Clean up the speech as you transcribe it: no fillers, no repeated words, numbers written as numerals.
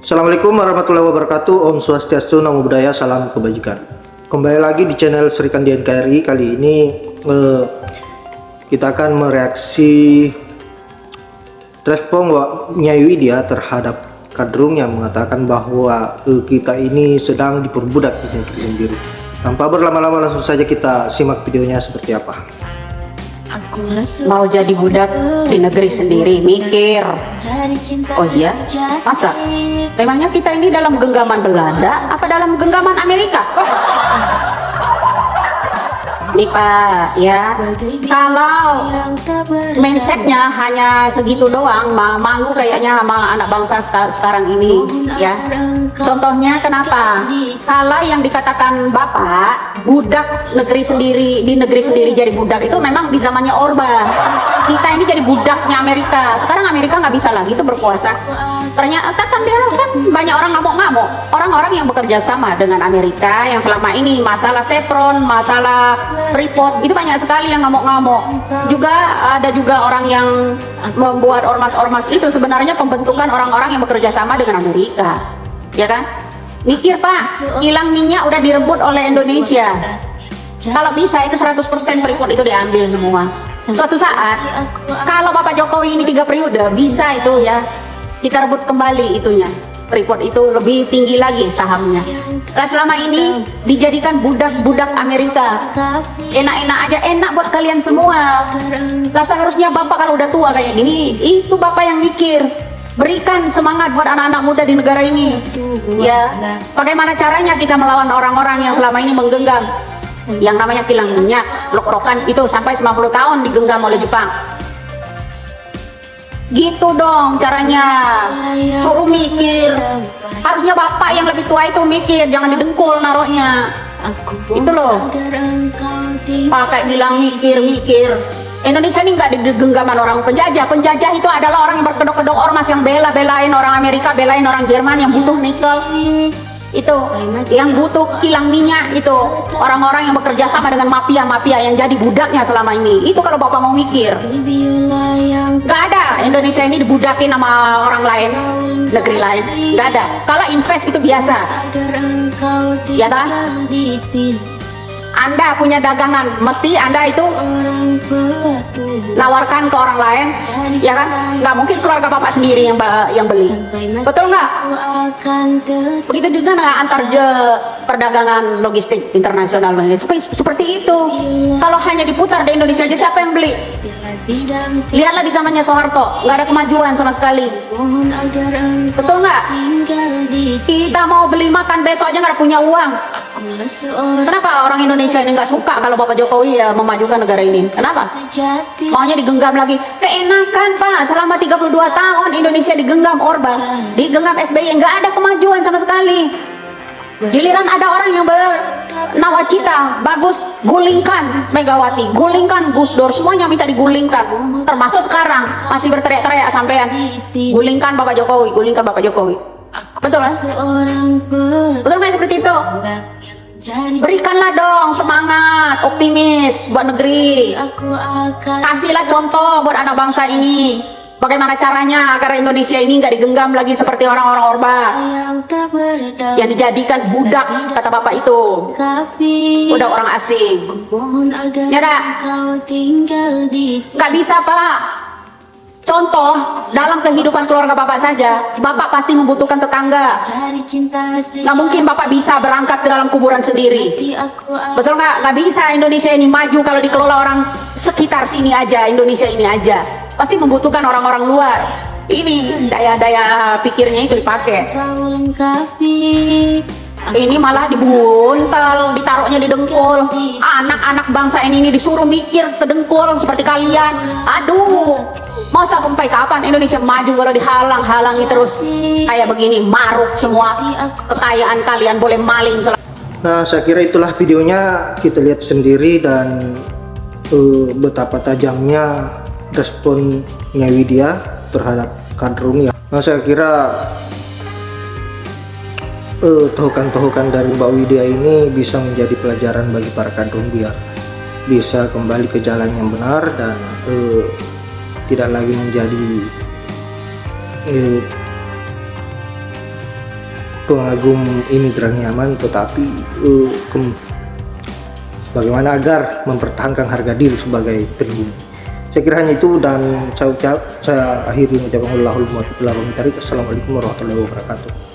Assalamualaikum warahmatullahi wabarakatuh. Om Swastiastu, Namo Buddhaya, salam kebajikan. Kembali lagi di channel Serikan di NKRI. Kali ini kita akan mereaksi respon Nyai Widya terhadap Kadrun yang mengatakan bahwa kita ini sedang diperbudak di negeri sendiri. Tanpa berlama-lama, langsung saja kita simak videonya seperti apa. Mau jadi budak di negeri sendiri, mikir. Oh iya, masa? Memangnya kita ini dalam genggaman Belanda apa dalam genggaman Amerika? Nih Pak, ya, kalau mindsetnya hanya segitu doang, malu kayaknya sama anak bangsa sekarang ini, ya. Contohnya kenapa? Kalau yang dikatakan Bapak, budak negeri sendiri, di negeri sendiri jadi budak, itu memang di zamannya Orba. Kita ini jadi budaknya Amerika. Sekarang Amerika nggak bisa lagi itu berkuasa. Ternyata kan dia kan banyak orang ngamuk-ngamuk. Orang-orang yang bekerja sama dengan Amerika yang selama ini masalah Chevron, masalah Freeport, itu banyak sekali yang ngamuk-ngamuk. Juga ada juga orang yang membuat ormas-ormas itu sebenarnya pembentukan orang-orang yang bekerja sama dengan Amerika. Ya kan? Mikir Pak, hilang minyak udah direbut oleh Indonesia. Kalau bisa itu 100% Freeport itu diambil semua. Suatu saat, kalau Bapak Jokowi ini 3 periode, bisa itu ya, kita rebut kembali itunya. Freeport itu lebih tinggi lagi sahamnya. Nah, selama ini dijadikan budak-budak Amerika. Enak-enak aja, enak buat kalian semua. Lah seharusnya Bapak kalau udah tua kayak gini, itu Bapak yang mikir. Berikan semangat buat anak-anak muda di negara ini. Ya, bagaimana caranya kita melawan orang-orang yang selama ini menggenggam yang namanya kilang minyak, lok-rokan itu sampai 90 tahun digenggam oleh Jepang. Gitu dong caranya. Suruh mikir. Harusnya Bapak yang lebih tua itu mikir, jangan didengkul naruhnya. Itu loh. Pakai bilang mikir-mikir. Indonesia ini nggak di genggaman orang penjajah. Penjajah itu adalah orang yang berkedok-kedok ormas yang bela-belain orang Amerika, belain orang Jerman yang butuh nikel. Itu yang butuh kilang minyak, itu orang-orang yang bekerja sama dengan mafia-mafia yang jadi budaknya selama ini. Itu kalau Bapak mau mikir. Gak ada Indonesia ini dibudakin sama orang lain, negeri lain. Gak ada. Kalau invest itu biasa. Ya tak? Anda punya dagangan, mesti Anda itu nawarkan ke orang lain, ya kan? Nggak mungkin keluarga Bapak sendiri yang beli, betul nggak? Begitu juga dengan antar perdagangan logistik internasional seperti itu. Kalau hanya diputar di Indonesia aja, siapa yang beli? Lihatlah di zamannya Soeharto, nggak ada kemajuan sama sekali, betul nggak? Kita mau beli makan besok aja nggak punya uang. Kenapa orang Indonesia ini nggak suka kalau Bapak Jokowi ya memajukan negara ini? Kenapa? Maunya digenggam lagi. Keenakan Pak, selama 32 tahun Indonesia digenggam Orba, digenggam SBY, nggak ada kemajuan sama sekali. Giliran ada orang yang bernawacita, bagus, gulingkan Megawati, gulingkan Gus Dur, semuanya minta digulingkan. Termasuk sekarang masih berteriak-teriak sampean, gulingkan Bapak Jokowi, gulingkan Bapak Jokowi. Betul kan? Betul nggak seperti itu? Berikanlah dong semangat, optimis buat negeri. Kasihlah contoh buat anak bangsa ini. Bagaimana caranya agar Indonesia ini nggak digenggam lagi seperti orang-orang Orba yang dijadikan budak, kata Bapak itu. Udah orang asing. Ya nggak bisa Pak. Contoh dalam kehidupan keluarga Bapak saja, Bapak pasti membutuhkan tetangga. Nggak mungkin Bapak bisa berangkat ke dalam kuburan sendiri. Betul nggak? Nggak bisa Indonesia ini maju kalau dikelola orang sekitar sini aja, Indonesia ini aja. Pasti membutuhkan orang-orang luar. Ini daya-daya pikirnya itu dipakai. Ini malah dibuntel, ditaruhnya di dengkul. Anak-anak bangsa ini disuruh mikir ke dengkul seperti kalian. Aduh, mau sampai kapan Indonesia maju kalau dihalang-halangi terus kayak begini? Maruk semua kekayaan kalian, boleh maling. Nah, saya kira itulah videonya. Kita lihat sendiri dan betapa tajamnya respon Nyai Widya terhadap Kadrun ya. Nah, saya kira tohokan-tohokan dari Mbak Widya ini bisa menjadi pelajaran bagi para Kadrun biar bisa kembali ke jalan yang benar dan tidak lagi menjadi pengagum imigran nyaman, tetapi bagaimana agar mempertahankan harga diri sebagai pribumi. Saya kira hanya itu, dan saya akhiri mengucapkan Assalamualaikum warahmatullahi wabarakatuh.